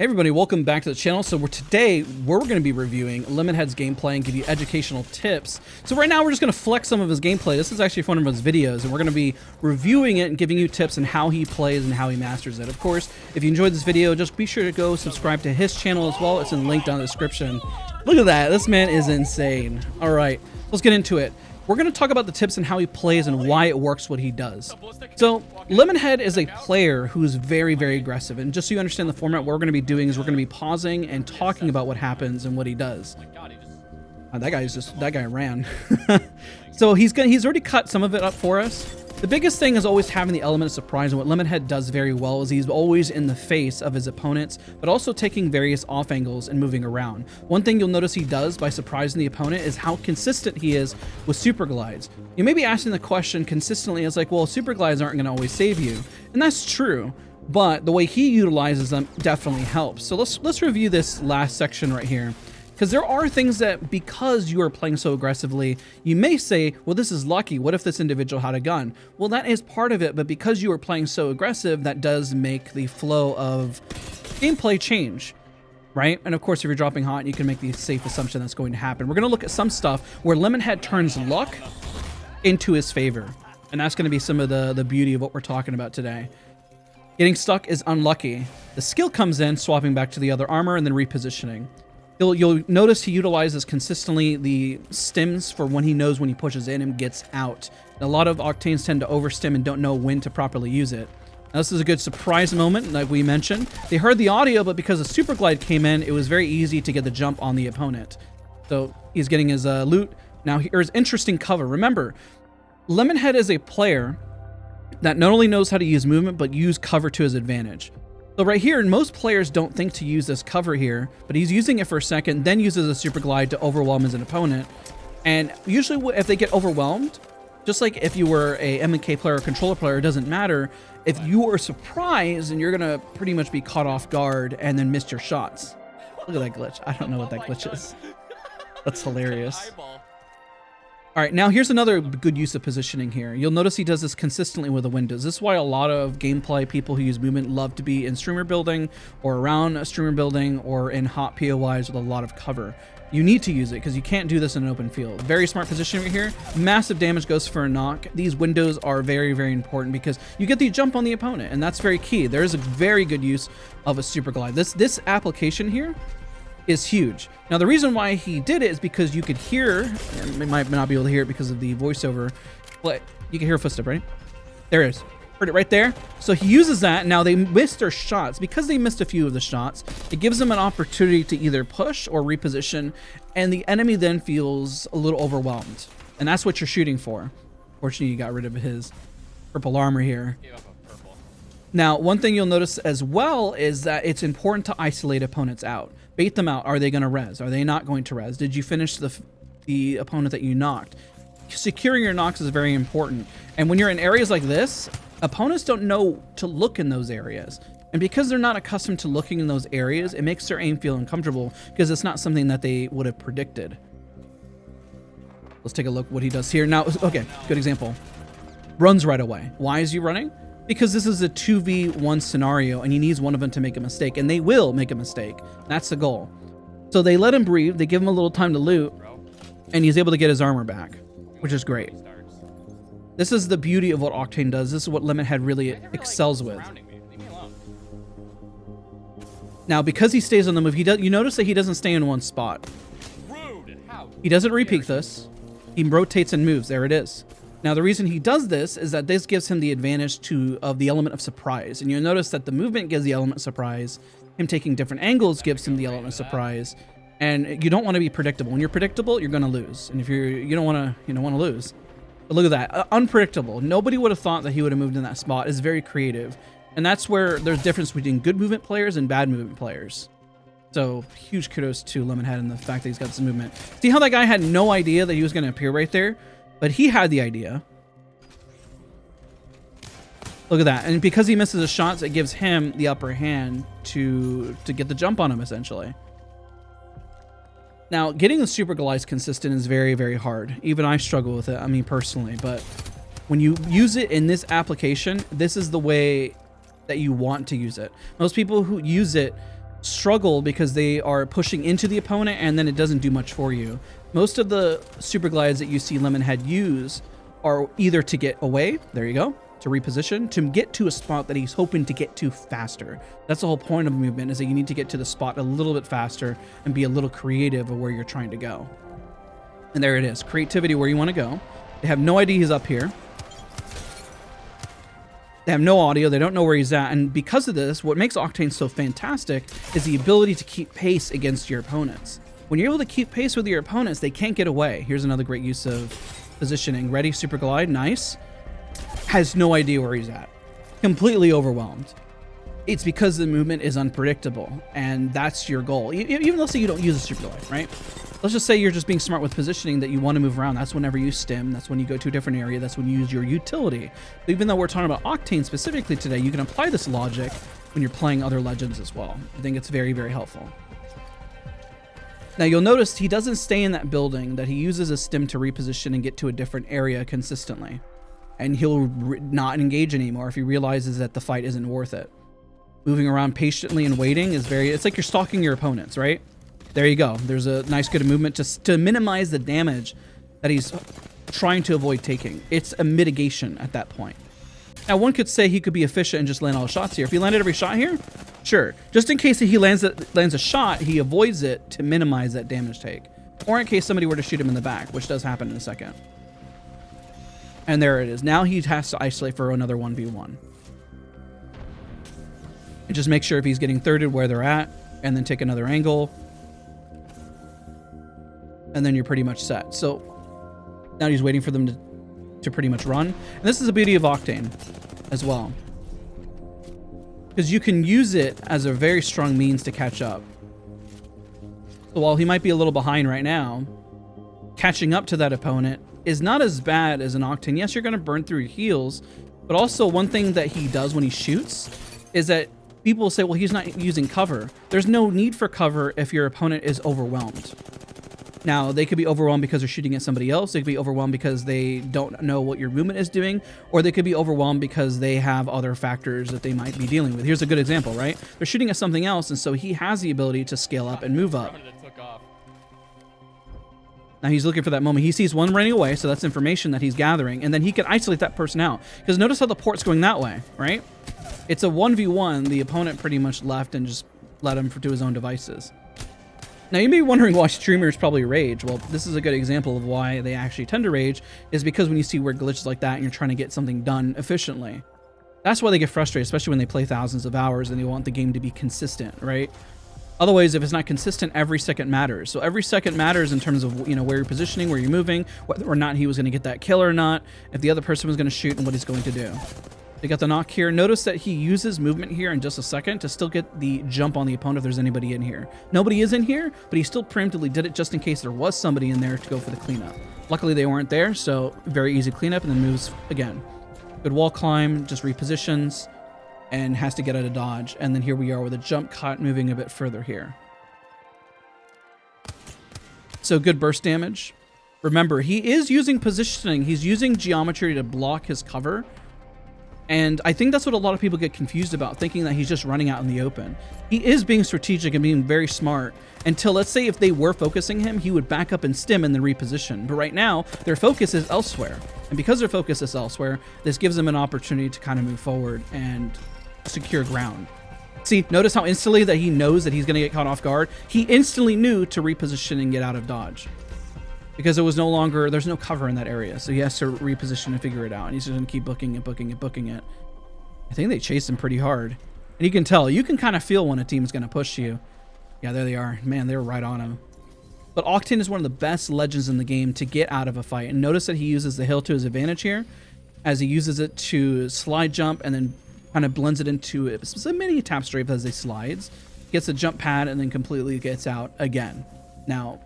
Hey everybody, welcome back to the channel. So today we're going to be reviewing Lemonhead's gameplay and give you educational tips. So right now we're just going to flex some of his gameplay. This is actually one of his videos and we're going to be reviewing it and giving you tips on how he plays and how he masters it. Of course, if you enjoyed this video, just be sure to go subscribe to his channel as well. It's in the link down in the description. Look at that. This man is insane. All right, let's get into it. We're going to talk about the tips and how he plays and why it works what he does. So Lemonhead is a player who's very, very aggressive. And just so you understand the format, what we're going to be doing is we're going to be pausing and talking about what happens and what he does. That guy ran. So he's already cut some of it up for us. The biggest thing is always having the element of surprise, and what Lemonhead does very well is he's always in the face of his opponents, but also taking various off angles and moving around. One thing you'll notice he does by surprising the opponent is how consistent he is with super glides. You may be asking the question consistently, it's like, well, super glides aren't going to always save you, and that's true, but the way he utilizes them definitely helps. So let's review this last section right here. Because there are things that, because you are playing so aggressively, you may say, well, this is lucky. What if this individual had a gun? Well, that is part of it, but because you are playing so aggressive, that does make the flow of gameplay change, right? And of course, if you're dropping hot, you can make the safe assumption that's going to happen. We're going to look at some stuff where Lemonhead turns luck into his favor. And that's going to be some of the beauty of what we're talking about today. Getting stuck is unlucky. The skill comes in, swapping back to the other armor and then repositioning. You'll notice he utilizes consistently the stims for when he knows when he pushes in and gets out. A lot of Octanes tend to overstim and don't know when to properly use it. Now, this is a good surprise moment, like we mentioned. They heard the audio, but because the super glide came in, it was very easy to get the jump on the opponent. So he's getting his loot. Now here's interesting cover. Remember, Lemonhead is a player that not only knows how to use movement, but use cover to his advantage. So right here, most players don't think to use this cover here, but he's using it for a second, then uses a super glide to overwhelm his opponent. And usually if they get overwhelmed, just like if you were a M&K player or controller player, it doesn't matter. If you are surprised and you're going to pretty much be caught off guard and then miss your shots. Look at that glitch. I don't know what that glitch is. That's hilarious. All right, now here's another good use of positioning here. You'll notice he does this consistently with the windows. This is why a lot of gameplay people who use movement love to be in streamer building or around a streamer building or in hot POIs with a lot of cover. You need to use it because you can't do this in an open field. Very smart positioning right here. Massive damage goes for a knock. These windows are very, very important because you get the jump on the opponent, and that's very key. There is a very good use of a super glide. This application here is huge. Now, the reason why he did it is because you could hear, and we might not be able to hear it because of the voiceover, but you can hear a footstep, right? There it is. Heard it right there. So he uses that. Now they missed their shots. Because they missed a few of the shots, it gives them an opportunity to either push or reposition, and the enemy then feels a little overwhelmed. And that's what you're shooting for. Fortunately, you got rid of his purple armor here. Now, one thing you'll notice as well is that it's important to isolate opponents out. Bait them out. Are they going to res? Are they not going to res? Did you finish the opponent that you knocked? Securing your knocks is very important. And when you're in areas like this, opponents don't know to look in those areas. And because they're not accustomed to looking in those areas, it makes their aim feel uncomfortable because it's not something that they would have predicted. Let's take a look what he does here. Now, okay, good example. Runs right away. Why is he running? Because this is a 2v1 scenario and he needs one of them to make a mistake, and they will make a mistake. That's the goal. So they let him breathe, they give him a little time to loot, and he's able to get his armor back, which is great. This is the beauty of what Octane does. This is what Lemonhead really excels with. Now, because he stays on the move, you notice that he doesn't stay in one spot. He doesn't repeat this. He rotates and moves. There it is. Now, the reason he does this is that this gives him the advantage of the element of surprise. And you'll notice that the movement gives the element of surprise. Him taking different angles gives him the element of surprise. And you don't want to be predictable. When you're predictable, you're going to lose. And if you don't want to lose. But look at that. Unpredictable. Nobody would have thought that he would have moved in that spot. It's very creative. And that's where there's a difference between good movement players and bad movement players. So huge kudos to Lemonhead and the fact that he's got this movement. See how that guy had no idea that he was going to appear right there? But he had the idea. Look at that. And because he misses his shots, it gives him the upper hand to get the jump on him, essentially. Now, getting the super glides consistent is very, very hard. Even I struggle with it, I mean, personally. But when you use it in this application, this is the way that you want to use it. Most people who use it struggle because they are pushing into the opponent and then it doesn't do much for you. Most of the super glides that you see Lemonhead use are either to get away, there you go, to reposition, to get to a spot that he's hoping to get to faster. That's the whole point of movement, is that you need to get to the spot a little bit faster and be a little creative of where you're trying to go. And there it is, creativity where you want to go. They have no idea he's up here. They have no audio, they don't know where he's at, and because of this, what makes Octane so fantastic is the ability to keep pace against your opponents. When you're able to keep pace with your opponents, they can't get away. Here's another great use of positioning. Ready, super glide, nice. Has no idea where he's at. Completely overwhelmed. It's because the movement is unpredictable, and that's your goal. Even let's say you don't use a super glide, right? Let's just say you're just being smart with positioning, that you want to move around. That's whenever you stim. That's when you go to a different area. That's when you use your utility. But even though we're talking about Octane specifically today, you can apply this logic when you're playing other legends as well. I think it's very, very helpful. Now you'll notice he doesn't stay in that building, that he uses a stim to reposition and get to a different area consistently. And he'll not engage anymore if he realizes that the fight isn't worth it. Moving around patiently and waiting is it's like you're stalking your opponents, right? There you go. There's a nice good movement to minimize the damage that he's trying to avoid taking. It's a mitigation at that point. Now, one could say he could be efficient and just land all the shots here. If he landed every shot here, sure. Just in case he lands a shot, he avoids it to minimize that damage take. Or in case somebody were to shoot him in the back, which does happen in a second. And there it is. Now he has to isolate for another 1v1. And just make sure if he's getting thirded where they're at, and then take another angle. And then you're pretty much set. So now he's waiting for them to pretty much run. And this is the beauty of Octane as well, because you can use it as a very strong means to catch up. So while he might be a little behind right now, catching up to that opponent is not as bad as an Octane. Yes, you're going to burn through your heals, but also one thing that he does when he shoots is that people say, well, he's not using cover. There's no need for cover if your opponent is overwhelmed. Now, they could be overwhelmed because they're shooting at somebody else. They could be overwhelmed because they don't know what your movement is doing, or they could be overwhelmed because they have other factors that they might be dealing with. Here's a good example, right? They're shooting at something else, and so he has the ability to scale up and move up. Now he's looking for that moment. He sees one running away, so that's information that he's gathering, and then he can isolate that person out. Because notice how the port's going that way, right? It's a 1v1. The opponent pretty much left and just let him to his own devices. Now you may be wondering why streamers probably rage. Well, this is a good example of why they actually tend to rage, is because when you see weird glitches like that and you're trying to get something done efficiently, that's why they get frustrated, especially when they play thousands of hours and they want the game to be consistent, right? Otherwise, if it's not consistent, every second matters. So every second matters in terms of, you know, where you're positioning, where you're moving, whether or not he was going to get that kill or not, if the other person was going to shoot, and what he's going to do. They got the knock here. Notice that he uses movement here in just a second to still get the jump on the opponent if there's anybody in here. Nobody is in here, but he still preemptively did it just in case there was somebody in there to go for the cleanup. Luckily, they weren't there, so very easy cleanup, and then moves again. Good wall climb, just repositions, and has to get out of dodge. And then here we are with a jump cut, moving a bit further here. So good burst damage. Remember, he is using positioning. He's using geometry to block his cover. And I think that's what a lot of people get confused about, thinking that he's just running out in the open. He is being strategic and being very smart until, let's say, if they were focusing him, he would back up and stim and then reposition. But right now, their focus is elsewhere. And because their focus is elsewhere, this gives them an opportunity to kind of move forward and secure ground. See, notice how instantly that he knows that he's going to get caught off guard. He instantly knew to reposition and get out of dodge, because it was no longer, there's no cover in that area. So he has to reposition and figure it out. And he's just going to keep booking it, booking it, booking it. I think they chased him pretty hard. And you can tell, you can kind of feel when a team's going to push you. Yeah, there they are. Man, they were right on him. But Octane is one of the best legends in the game to get out of a fight. And notice that he uses the hill to his advantage here, as he uses it to slide jump and then kind of blends it into a mini tap strafe as he slides. Gets a jump pad and then completely gets out again. Now,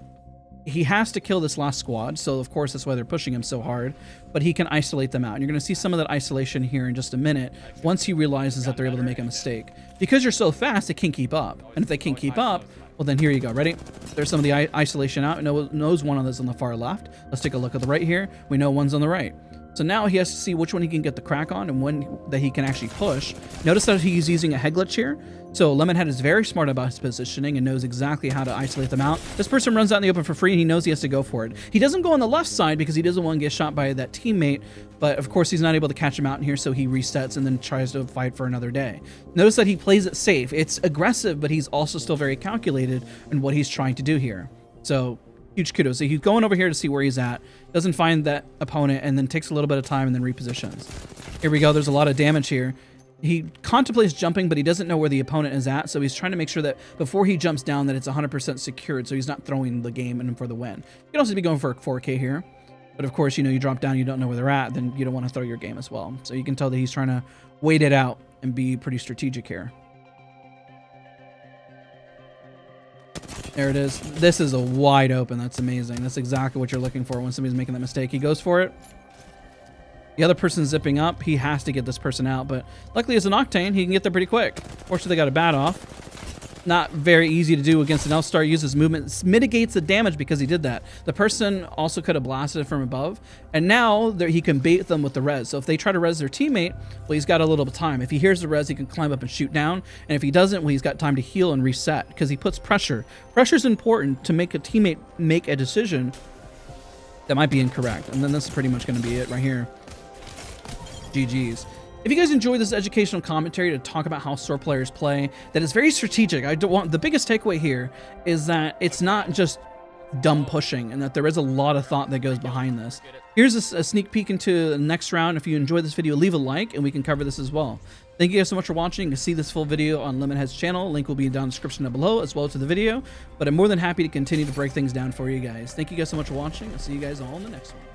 he has to kill this last squad, so of course that's why they're pushing him so hard, but he can isolate them out. And you're going to see some of that isolation here in just a minute once he realizes that they're able to make a mistake. Because you're so fast, it can't keep up. And if they can't keep up, well then here you go. Ready? There's some of the isolation out. Knows one of those on the far left. Let's take a look at the right here. We know one's on the right. So now he has to see which one he can get the crack on and when that he can actually push. Notice that he's using a head glitch here. So Lemonhead is very smart about his positioning and knows exactly how to isolate them out. This person runs out in the open for free and he knows he has to go for it. He doesn't go on the left side because he doesn't want to get shot by that teammate, but of course he's not able to catch him out in here, so he resets and then tries to fight for another day. Notice that he plays it safe. It's aggressive, but he's also still very calculated in what he's trying to do here. So huge kudos. So he's going over here to see where he's at, doesn't find that opponent, and then takes a little bit of time and then repositions. Here we go. There's a lot of damage here. He contemplates jumping, but he doesn't know where the opponent is at, so he's trying to make sure that before he jumps down that it's 100% secured, so he's not throwing the game in for the win. You can also be going for a 4K here, but of course, you know, you drop down, you don't know where they're at, then you don't want to throw your game as well. So you can tell that he's trying to wait it out and be pretty strategic here. There it is. This is a wide open. That's amazing. That's exactly what you're looking for when somebody's making that mistake. He goes for it. The other person's zipping up. He has to get this person out, but luckily as an Octane, he can get there pretty quick. Fortunately, they got a bat off. Not very easy to do against an L-Star. Uses movement, mitigates the damage because he did that. The person also could have blasted it from above, and now he can bait them with the res. So if they try to res their teammate, well, he's got a little bit of time. If he hears the res, he can climb up and shoot down, and if he doesn't, well, he's got time to heal and reset because he puts pressure. Pressure is important to make a teammate make a decision that might be incorrect, and then this is pretty much going to be it right here. GG's. If you guys enjoy this educational commentary to talk about how SOAR players play, that is very strategic. The biggest takeaway here is that it's not just dumb pushing and that there is a lot of thought that goes behind this. Here's a sneak peek into the next round. If you enjoyed this video, leave a like and we can cover this as well. Thank you guys so much for watching. You can see this full video on Lemonhead's channel. Link will be down in the description down below as well to the video. But I'm more than happy to continue to break things down for you guys. Thank you guys so much for watching. I'll see you guys all in the next one.